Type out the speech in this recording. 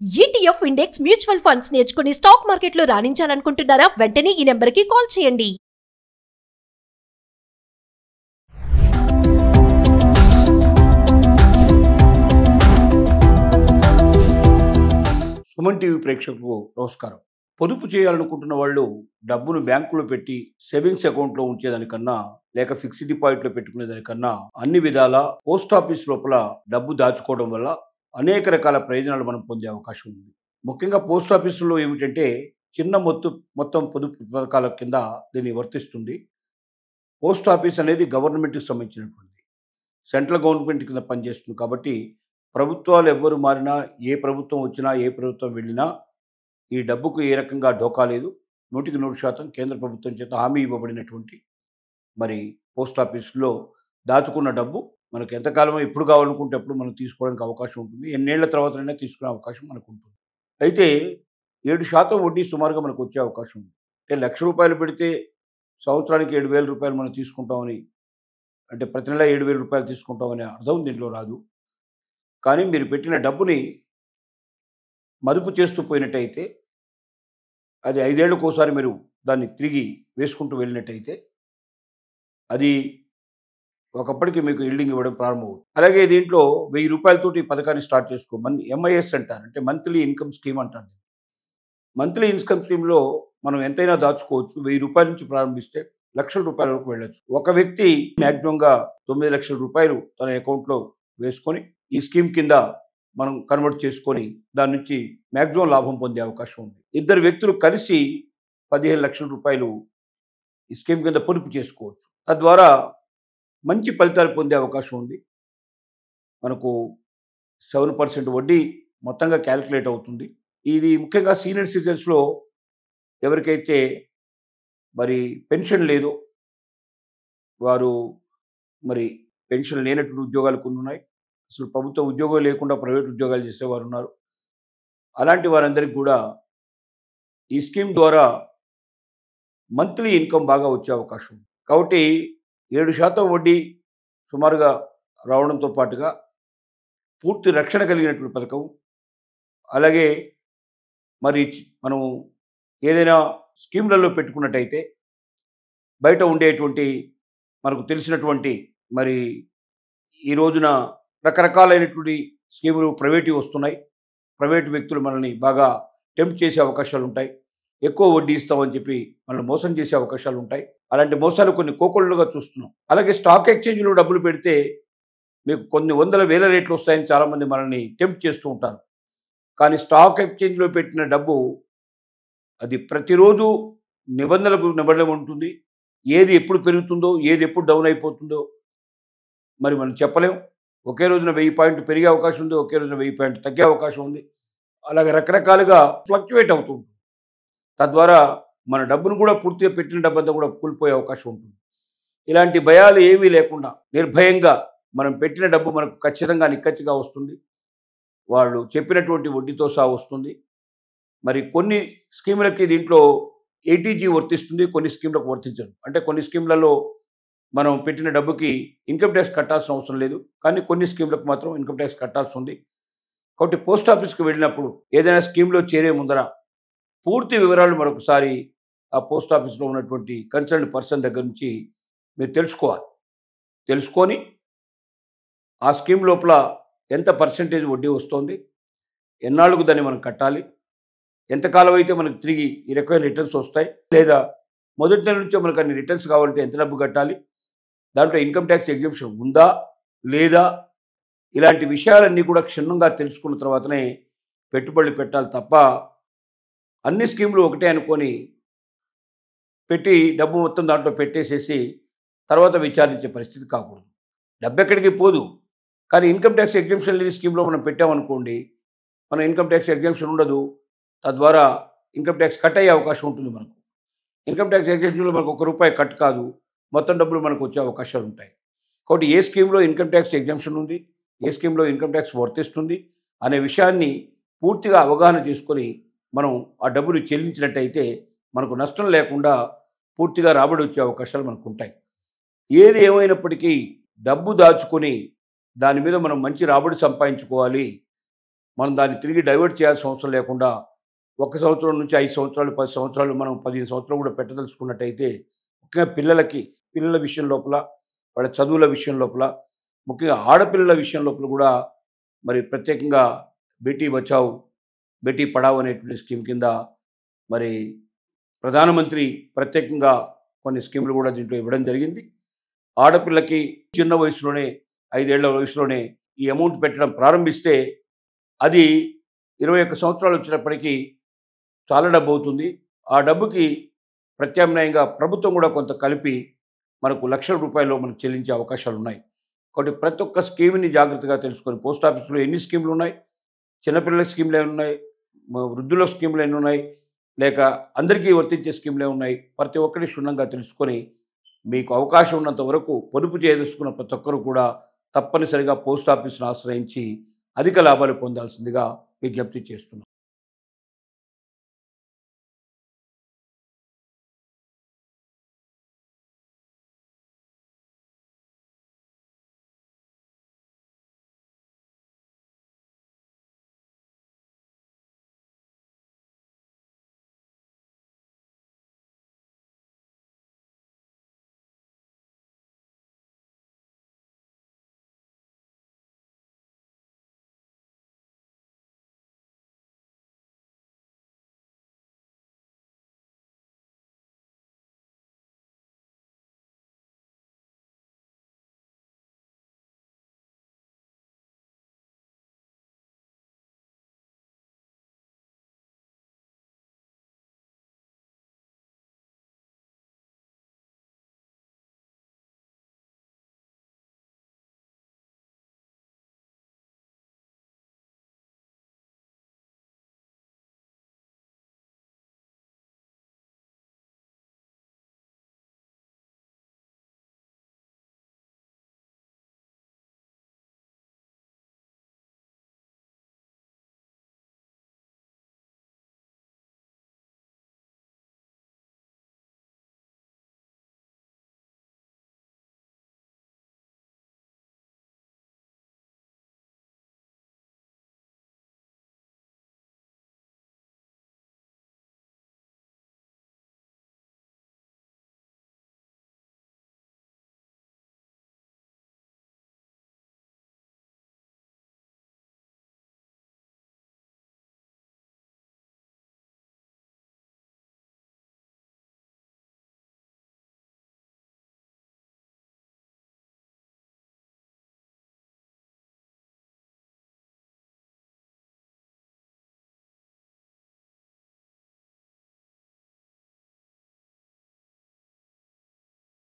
ETF index mutual funds నేర్చుకుని stock మార్కెట్లో రాణించాలనుకుంటున్నారా? వెంటనే ఈ నెంబర్కి కాల్ చేయండి. సుమన్ టీవీ ప్రేక్షకులకు నమస్కారం. పొదుపు చేయాలనుకుంటున్న వాళ్ళు డబ్బును బ్యాంకులో పెట్టి సేవింగ్స్ అకౌంట్లో ఉంచేదానికన్నా లేక ఫిక్స్డ్ డిపాజిట్లో పెట్టుకునేదానికన్నా అన్ని విధాల పోస్ట్ ఆఫీస్ లోపల డబ్బు దాచుకోవడం వల్ల అనేక రకాల ప్రయోజనాలు మనం పొందే అవకాశం ఉంది. ముఖ్యంగా పోస్ట్ ఆఫీసులో ఏమిటంటే చిన్న మొత్తం పొదుపు పథకాల కింద దీన్ని వర్తిస్తుంది. పోస్ట్ ఆఫీస్ అనేది గవర్నమెంట్కి సంబంధించినటువంటిది, సెంట్రల్ గవర్నమెంట్ కింద పనిచేస్తుంది. కాబట్టి ప్రభుత్వాలు ఎవ్వరు మారినా, ఏ ప్రభుత్వం వచ్చినా, ఏ ప్రభుత్వం వెళ్ళినా ఈ డబ్బుకు ఏ రకంగా ఢోకా లేదు. 100% కేంద్ర ప్రభుత్వం చేత హామీ ఇవ్వబడినటువంటి పోస్ట్ ఆఫీసులో దాచుకున్న డబ్బు మనకు ఎంతకాలమో ఎప్పుడు కావాలనుకుంటే అప్పుడు మనం తీసుకోవడానికి అవకాశం ఉంటుంది. ఎన్నేళ్ల తర్వాతైనా తీసుకునే అవకాశం మనకు ఉంటుంది. అయితే 7% వడ్డీ సుమారుగా మనకు వచ్చే అవకాశం ఉంది. అంటే ₹1,00,000 పెడితే సంవత్సరానికి ₹7,000 మనం తీసుకుంటామని, అంటే ప్రతి నెల ₹7,000 తీసుకుంటామని అర్థం దీంట్లో రాదు. కానీ మీరు పెట్టిన డబ్బుని మదుపు చేస్తూ పోయినట్టయితే, అది 5 ఏళ్లకోసారి మీరు దాన్ని తిరిగి వేసుకుంటూ వెళ్ళినట్టయితే అది ఒకప్పటికి మీకు ఈల్డింగ్ ఇవ్వడం ప్రారంభమవుతుంది. అలాగే దీంట్లో ₹1,000 ఈ పథకాన్ని స్టార్ట్ చేసుకో. MIS అంటారు, అంటే మంత్లీ ఇన్కమ్ స్కీమ్ అంటారు. మంత్లీ ఇన్కమ్ స్కీమ్లో మనం ఎంతైనా దాచుకోవచ్చు. ₹1,000 నుంచి ప్రారంభిస్తే ₹1,00,000 వరకు వెళ్ళొచ్చు. ఒక వ్యక్తి మ్యాక్సిమంగా ₹9,00,000 తన అకౌంట్లో వేసుకొని ఈ స్కీమ్ కింద మనం కన్వర్ట్ చేసుకొని దాని నుంచి మ్యాక్సిమం లాభం పొందే అవకాశం ఉంది. ఇద్దరు వ్యక్తులు కలిసి ₹15,00,000 ఈ స్కీమ్ కింద పొదుపు చేసుకోవచ్చు. తద్వారా మంచి ఫలితాలు పొందే అవకాశం ఉంది. మనకు 7% వడ్డీ మొత్తంగా క్యాలిక్యులేట్ అవుతుంది. ఇది ముఖ్యంగా సీనియర్ సిటిజన్స్లో ఎవరికైతే పెన్షన్ లేదో, వారు పెన్షన్ లేనటువంటి ఉద్యోగాలు కొన్ని ఉన్నాయి. అసలు ప్రభుత్వ ఉద్యోగం లేకుండా ప్రైవేట్ ఉద్యోగాలు చేసేవారు ఉన్నారు. అలాంటి వారందరికీ కూడా ఈ స్కీమ్ ద్వారా మంత్లీ ఇన్కమ్ బాగా వచ్చే అవకాశం ఉంది. కాబట్టి 7% వడ్డీ సుమారుగా రావడంతో పాటుగా పూర్తి రక్షణ కలిగినటువంటి పథకం. అలాగే మనం ఏదైనా స్కీమ్లలో పెట్టుకున్నట్టయితే బయట ఉండేటువంటి మనకు తెలిసినటువంటి ఈ రోజున రకరకాలైనటువంటి స్కీములు ప్రైవేట్వి వస్తున్నాయి. ప్రైవేటు వ్యక్తులు మనల్ని బాగా టెంప్ట్ చేసే అవకాశాలు ఉంటాయి. ఎక్కువ వడ్డీ ఇస్తామని చెప్పి మనల్ని మోసం చేసే అవకాశాలు ఉంటాయి. అలాంటి మోసాలు కొన్ని కోకొల్లుగా చూస్తున్నాం. అలాగే స్టాక్ ఎక్స్చేంజ్లో డబ్బులు పెడితే మీకు కొన్ని వందల వేల రేట్లు వస్తాయని చాలామంది మనల్ని టెంప్ట్ చేస్తూ ఉంటారు. కానీ స్టాక్ ఎక్స్చేంజ్లో పెట్టిన డబ్బు అది ప్రతిరోజు నిబంధనలకు ఉంటుంది. ఏది ఎప్పుడు పెరుగుతుందో, ఏది ఎప్పుడు డౌన్ అయిపోతుందో మనం చెప్పలేం. ఒకే రోజున 1000 పాయింట్ పెరిగే అవకాశం ఉంది, ఒకే రోజున 1000 పాయింట్ తగ్గే అవకాశం ఉంది. అలాగే రకరకాలుగా ఫ్లక్చువేట్ అవుతూ ఉంటుంది. తద్వారా మన డబ్బును కూడా పూర్తిగా పెట్టిన డబ్బంతా కూడా కూలిపోయే అవకాశం ఉంటుంది. ఇలాంటి భయాలు ఏమీ లేకుండా నిర్భయంగా మనం పెట్టిన డబ్బు మనకు ఖచ్చితంగా నిక్కచ్చిగా వస్తుంది. వాళ్ళు చెప్పినటువంటి వడ్డీతో సహా వస్తుంది. కొన్ని స్కీములకి దీంట్లో ATG వర్తిస్తుంది, కొన్ని స్కీములకు వర్తించదు. అంటే కొన్ని స్కీములలో మనం పెట్టిన డబ్బుకి ఇన్కమ్ ట్యాక్స్ కట్టాల్సిన అవసరం లేదు, కానీ కొన్ని స్కీములకు మాత్రం ఇన్కమ్ ట్యాక్స్ కట్టాల్సి ఉంది. కాబట్టి పోస్ట్ ఆఫీస్కి వెళ్ళినప్పుడు ఏదైనా స్కీమ్లో చేరే ముందర పూర్తి వివరాలు మరొకసారి ఆ పోస్ట్ ఆఫీస్లో ఉన్నటువంటి కన్సర్న్ పర్సన్ దగ్గర నుంచి మీరు తెలుసుకోవాలి. తెలుసుకొని ఆ స్కీమ్ లోపల ఎంత పర్సెంటేజ్ వడ్డీ వస్తుంది, ఎన్నాళ్ళకు దాన్ని మనం కట్టాలి, ఎంతకాలం అయితే మనకు తిరిగి ఈ రకమైన రిటర్న్స్ వస్తాయి, లేదా మొదటి నెల నుంచే మనకు అన్ని రిటర్న్స్ కావాలంటే ఎంత డబ్బు కట్టాలి, దాంట్లో ఇన్కమ్ ట్యాక్స్ ఎగ్జంప్షన్ ఉందా లేదా, ఇలాంటి విషయాలన్నీ కూడా క్షుణ్ణంగా తెలుసుకున్న తర్వాతనే పెట్టుబడులు పెట్టాలి తప్ప అన్ని స్కీములు ఒకటే అనుకొని పెట్టి డబ్బు మొత్తం దాంట్లో పెట్టేసేసి తర్వాత విచారించే పరిస్థితి కాకూడదు. డబ్బు ఎక్కడికి పోదు, కానీ ఇన్కమ్ ట్యాక్స్ ఎగ్జంప్షన్ లేని స్కీమ్లో మనం పెట్టామనుకోండి, మన ఇన్కమ్ ట్యాక్స్ ఎగ్జంప్షన్ ఉండదు. తద్వారా ఇన్కమ్ ట్యాక్స్ కట్ అయ్యే అవకాశం ఉంటుంది. మనకు ఇన్కమ్ ట్యాక్స్ ఎగ్జంప్షన్లో మనకు ₹1 కట్ కాదు, మొత్తం డబ్బులు మనకు వచ్చే అవకాశాలు ఉంటాయి. కాబట్టి ఏ స్కీమ్లో ఇన్కమ్ ట్యాక్స్ ఎగ్జంప్షన్ ఉంది, ఏ స్కీమ్లో ఇన్కమ్ ట్యాక్స్ వర్తిస్తుంది అనే విషయాన్ని పూర్తిగా అవగాహన చేసుకొని మనం ఆ డబ్బులు చెల్లించినట్టయితే మనకు నష్టం లేకుండా పూర్తిగా రాబడి వచ్చే అవకాశాలు మనకు ఉంటాయి. ఏది ఏమైనప్పటికీ డబ్బు దాచుకొని దాని మీద మనం మంచి రాబడి సంపాదించుకోవాలి, మనం దాన్ని తిరిగి డైవర్ట్ చేయాల్సిన అవసరం లేకుండా 1 సంవత్సరం నుంచి 5 సంవత్సరాలు 10 సంవత్సరాలు మనం 15 సంవత్సరాలు కూడా పెట్టదలుచుకున్నట్టయితే ముఖ్యంగా పిల్లల విషయం లోపల వాళ్ళ చదువుల విషయం లోపల ముఖ్యంగా ఆడపిల్లల విషయం లోపల కూడా మరి ప్రత్యేకంగా బేటీ బచావ్ బేటీ పడావ్ అనేటువంటి స్కీమ్ కింద మరి ప్రధానమంత్రి ప్రత్యేకంగా కొన్ని స్కీములు కూడా దీంట్లో ఇవ్వడం జరిగింది. ఆడపిల్లకి చిన్న వయసులోనే 5 ఏళ్ల వయసులోనే ఈ అమౌంట్ పెట్టడం ప్రారంభిస్తే అది 21 సంవత్సరాలు వచ్చినప్పటికీ చాలా డబ్బు అవుతుంది. ఆ డబ్బుకి ప్రత్యామ్నాయంగా ప్రభుత్వం కూడా కొంత కలిపి మనకు లక్షల రూపాయలు మనకు చెల్లించే అవకాశాలు ఉన్నాయి. కాబట్టి ప్రతి ఒక్క స్కీమ్ని జాగ్రత్తగా తెలుసుకొని పోస్ట్ ఆఫీస్లో ఎన్ని స్కీములు ఉన్నాయి, చిన్నపిల్లల స్కీములు ఏమి ఉన్నాయి, వృద్ధుల స్కీములు ఎన్ని ఉన్నాయి, లేక అందరికీ వర్తించే స్కీములు ఏమి ఉన్నాయి, ప్రతి ఒక్కటి క్షుణ్ణంగా తెలుసుకొని మీకు అవకాశం ఉన్నంత వరకు పొదుపు చేయదలుచుకున్న ప్రతి ఒక్కరు కూడా తప్పనిసరిగా పోస్ట్ ఆఫీస్ను ఆశ్రయించి అధిక లాభాలు పొందాల్సిందిగా విజ్ఞప్తి చేస్తున్నాను.